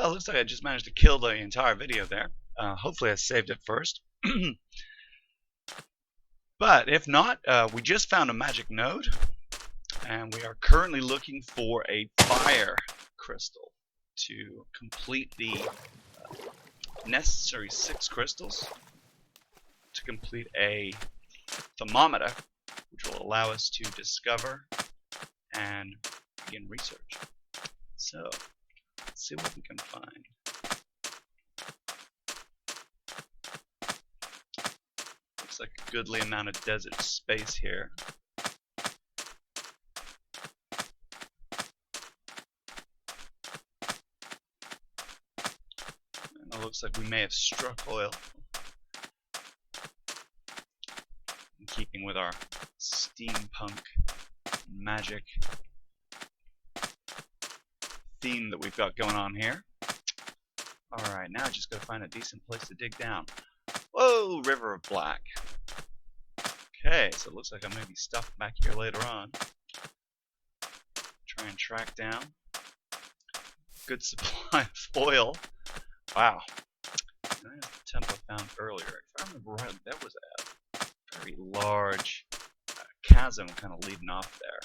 Well, it looks like I just managed to kill the entire video there. Hopefully I saved it first. But if not, we just found a magic node, and we are currently looking for a fire crystal to complete the necessary 6 crystals to complete a thermometer, which will allow us to discover and begin research. So, let's see what we can find. Looks like a goodly amount of desert space here. And it looks like we may have struck oil, in keeping with our steampunk magic theme that we've got going on here. Alright, now I just gotta find a decent place to dig down. Whoa, River of Black. Okay, so it looks like I may be stuffed back here later on. Try and track down good supply of oil. Wow. That's the temple I found earlier. If I remember right, there was a very large chasm kind of leading off there.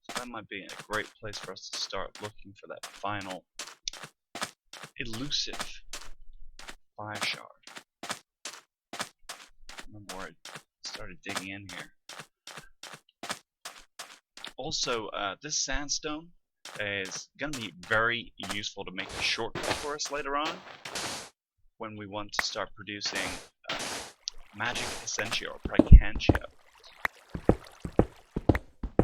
So that might be a great place for us to start looking for that final elusive fire shard. Remember where I started digging in here. Also, this sandstone is going to be very useful to make a shortcut for us later on when we want to start producing magic essentia or praecantia.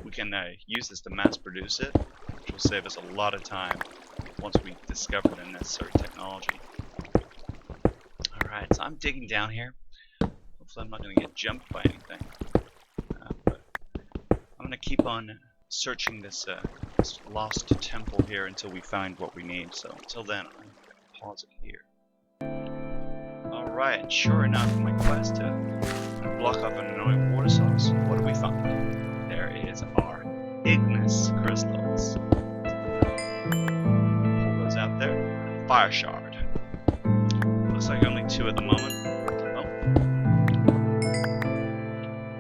We can use this to mass produce it, which will save us a lot of time once we discover the necessary technology. Alright, so I'm digging down here. Hopefully I'm not going to get jumped by anything. But I'm going to keep on searching this lost temple here until we find what we need. So until then, I'll pause it here. Alright, and sure enough, in my quest to block off an annoying water source, what do we find? There is our ignis crystals. Pull those out there. Fire shard. Looks like only 2 at the moment.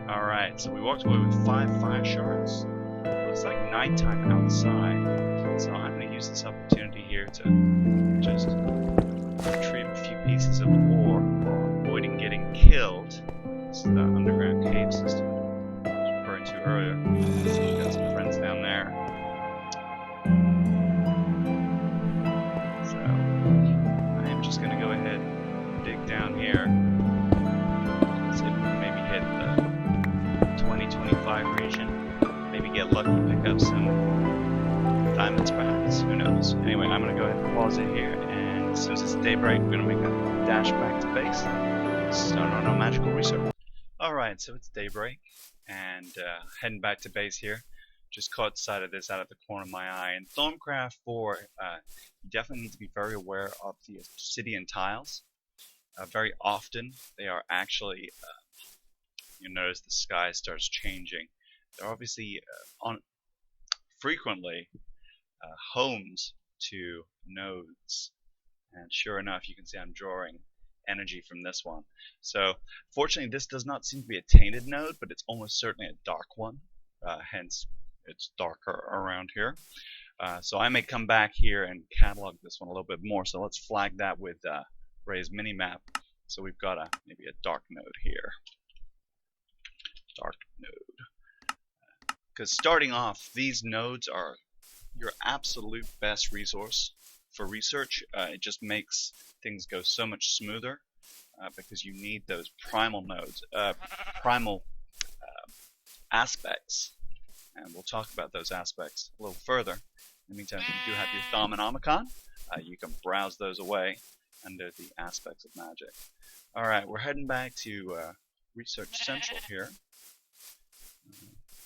Oh. Alright, so we walked away with 5 fire shards. Looks like nighttime outside. So I'm going to use this opportunity here to just retrieve a few pieces of ore while avoiding getting killed. This is the underground cave system I was referring to earlier. So we've got some friends down there. So I am just going to go ahead and dig down here. See if we can maybe hit the 20-25 region. Maybe get lucky, pick up some diamonds perhaps. Who knows? Anyway, I'm going to go ahead and pause it here, and as soon as it's daybreak, we're going to make a dash back to base. Start on our magical research. Alright, so it's daybreak, and heading back to base here. Just caught sight of this out of the corner of my eye. And Thaumcraft 4, you definitely need to be very aware of the obsidian tiles. Very often, they are actually, you notice the sky starts changing. They're obviously frequently homes to nodes. And sure enough, you can see I'm drawing energy from this one. So fortunately this does not seem to be a tainted node, but it's almost certainly a dark one, hence it's darker around here. So I may come back here and catalog this one a little bit more, so let's flag that with Ray's minimap. So we've got maybe a dark node here. Dark node. Because starting off, these nodes are your absolute best resource for research. It just makes things go so much smoother because you need those primal nodes, primal aspects, and we'll talk about those aspects a little further. In the meantime, if you do have your Thaumometer, you can browse those away under the aspects of magic. Alright, we're heading back to Research Central here.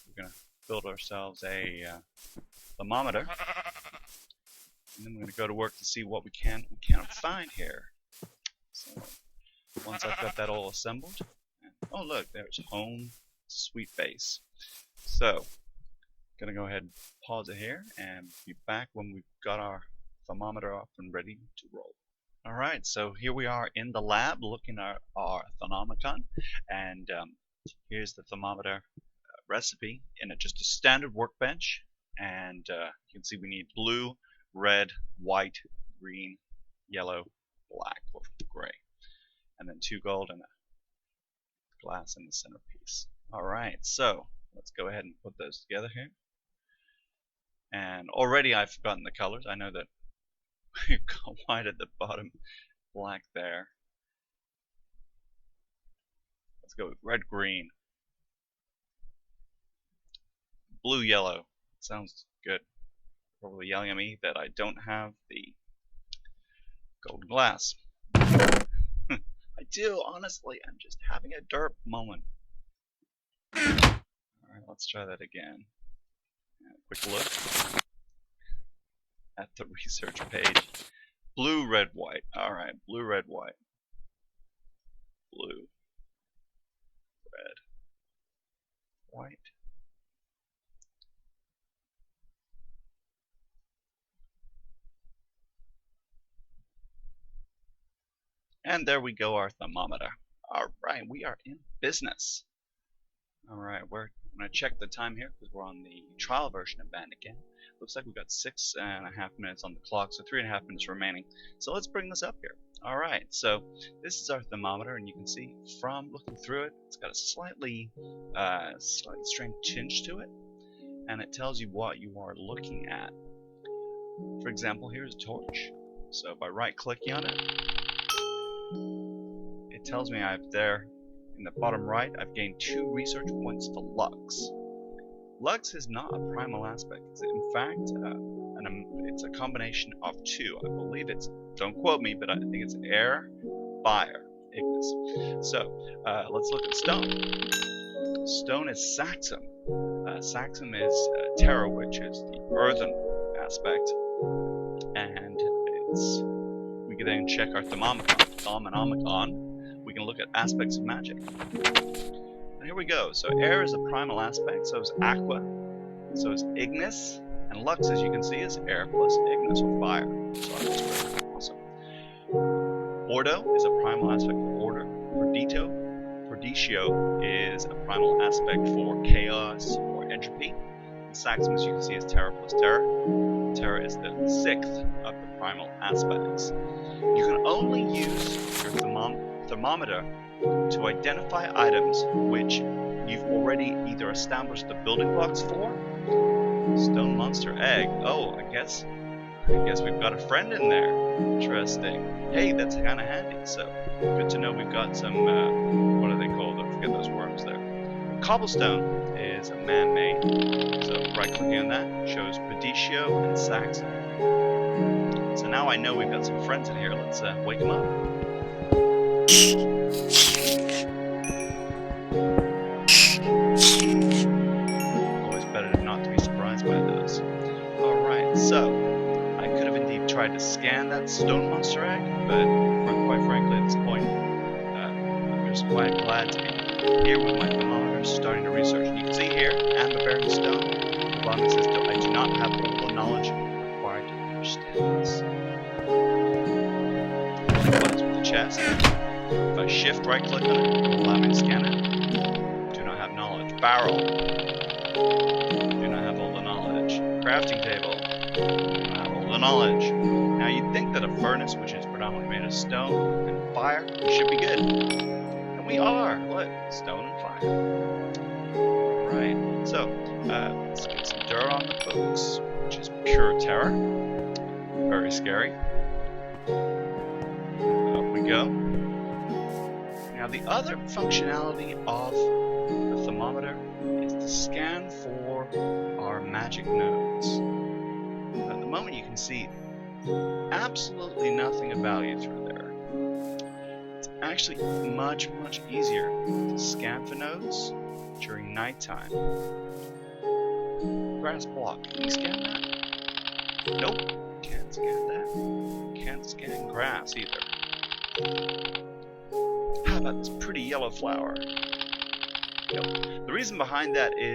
We're going to build ourselves a thermometer. And then we're going to go to work to see what we can find here. So once I've got that all assembled, oh look, there's home sweet base. So going to go ahead and pause it here and be back when we've got our thermometer up and ready to roll. Alright, so here we are in the lab looking at our Thaumometer, and here's the thermometer recipe in just a standard workbench, and you can see we need blue, red, white, green, yellow, black, or gray, and then 2 gold and a glass in the centerpiece. Alright, so let's go ahead and put those together here. And already I've forgotten the colors. I know that we've got white at the bottom, black there. Let's go with red, green, blue, yellow. Sounds good. Probably yelling at me that I don't have the golden glass. I do, honestly. I'm just having a derp moment. Alright, let's try that again. Quick look at the research page. Blue, red, white. Alright, blue, red, white. Blue, red, white. And there we go, our thermometer. Alright, we are in business. Alright, I'm going to check the time here because we're on the trial version of Band again. Looks like we've got 6.5 minutes on the clock, so 3.5 minutes remaining. So let's bring this up here. Alright, so this is our thermometer, and you can see from looking through it, it's got a slightly strange tinge to it, and it tells you what you are looking at. For example, here's a torch. So by right-clicking on it, it tells me I've there in the bottom right I've gained 2 research points for lux. Lux is not a primal aspect. It's in fact it's a combination of 2. I believe it's, don't quote me, but I think it's air, fire, ignis. So let's look at stone. Stone is saxum. Saxum is terra, which is the earthen aspect, and we can then check our Thaumometer. We can look at aspects of magic. And here we go. So air is a primal aspect, so is aqua, so is ignis, and lux, as you can see, is air plus ignis, or fire. So that's great. Awesome. Ordo is a primal aspect for order. Perditio is a primal aspect for chaos or entropy. And saxum, as you can see, is terra plus terra. Terra is the 6th of the primal aspects. You can only use your thermometer to identify items which you've already either established the building blocks for. Stone monster egg. Oh, I guess we've got a friend in there. Interesting. Hey, that's kind of handy. So good to know we've got some what are they called? I forget those worms there. Cobblestone is a man-made. So right-clicking on that shows Perditio and Saxon. So now I know we've got some friends in here. Let's wake them up. Always better not to be surprised by those. Alright, so I could have indeed tried to scan that stone monster egg, but quite frankly at this point, I'm just quite glad to be here with my thermometer starting to research. And you can see here, amber bearing stone. The bottom says that I do not have all the knowledge required to understand this. What is with the chest? If I shift right click on it, it will allow me to scan it. Do not have knowledge. Barrel. Do not have all the knowledge. Crafting table. Do not have all the knowledge. Now you'd think that a furnace, which is predominantly made of stone and fire, should be good. And we are. Look, stone and fire. Alright, so let's get some dirt on the books, which is pure terror. Very scary. Up we go. Now the other functionality of the thermometer is to scan for our magic nodes. At the moment you can see absolutely nothing of value through there. It's actually much easier to scan for nodes during nighttime. Grass block, can you scan that? Nope, can't scan that. Can't scan grass either. How about this pretty yellow flower? Nope. The reason behind that is